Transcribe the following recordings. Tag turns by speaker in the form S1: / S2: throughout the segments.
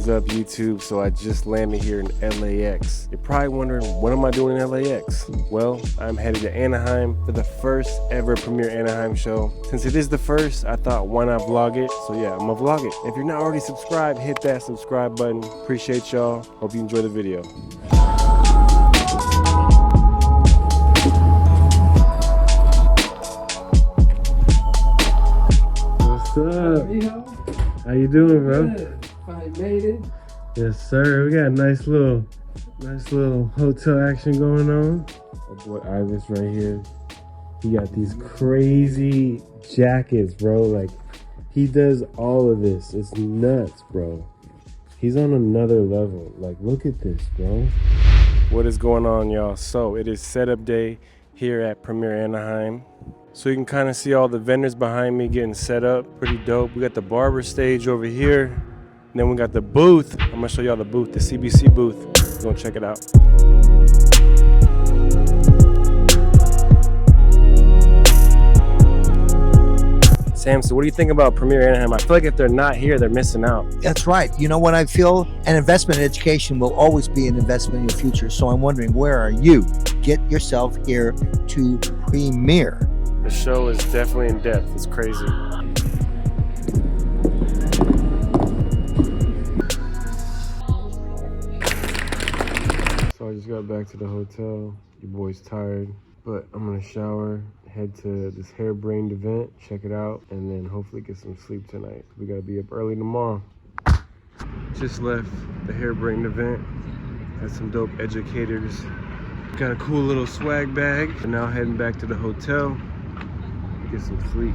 S1: is up, YouTube? So I just landed here in LAX. You're probably wondering, what am I doing in LAX? Well, I'm headed to Anaheim for the first ever premiere Anaheim show. Since it is the first, I thought, why not vlog it? So yeah, I'm gonna vlog it. If you're not already subscribed, hit that subscribe button. Appreciate y'all. Hope you enjoy the video. What's up? How you doing, bro?
S2: Good. I made it.
S1: Yes, sir. We got a nice little hotel action going on. Oh boy, Iris right here. He got these crazy jackets, bro. Like, he does all of this. It's nuts, bro. He's on another level. Like, look at this, bro. What is going on, y'all? So it is setup day here at Premiere Anaheim. So you can kind of see all the vendors behind me getting set up. Pretty dope. We got the barber stage over here. And then we got the booth. I'm gonna show y'all the booth, the CBC booth. We're gonna check it out. Sam, so what do you think about Premiere Anaheim? I feel like if they're not here, they're missing out.
S3: That's right. You know what I feel? An investment in education will always be an investment in your future. So I'm wondering, where are you? Get yourself here to Premiere.
S1: The show is definitely in depth. It's crazy. So I just got back to the hotel. Your boy's tired, but I'm gonna shower, head to this harebrained event, check it out, and then hopefully get some sleep tonight. We gotta be up early tomorrow. Just left the harebrained event. Had some dope educators. Got a cool little swag bag. And now heading back to the hotel. Get some sleep.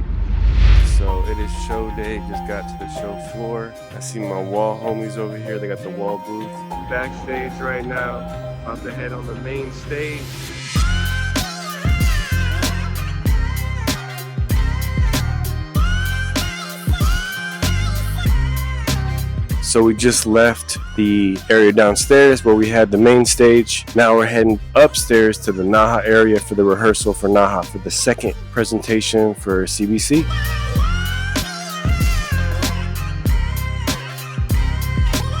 S1: So it is show day. Just got to the show floor. I see my wall homies over here. They got the wall booth. Backstage right now. About to head on the main stage. So we just left the area downstairs where we had the main stage. Now we're heading upstairs to the Naha area for the rehearsal for Naha for the second presentation for CBC.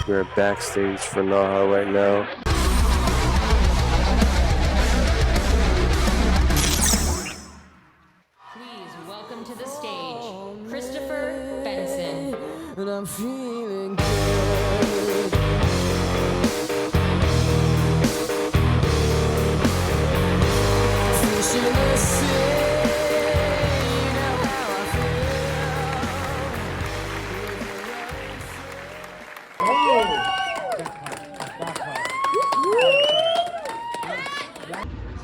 S1: We're backstage for Naha right now.
S4: Please welcome to the stage, Christopher Benson.
S2: And I'm feeling good. Fishing in the sea, now how I feel.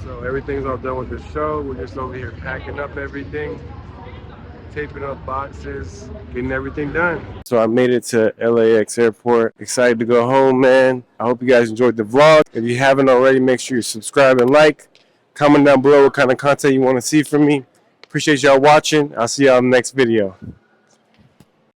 S1: So everything's all done with the show. We're just over here packing up everything, taping up boxes, getting everything done. So I made it to LAX airport. Excited to go home, man. I hope you guys enjoyed the vlog. If you haven't already, make sure you subscribe and like. Comment down below what kind of content you want to see from me. Appreciate y'all watching. I'll see y'all in the next video.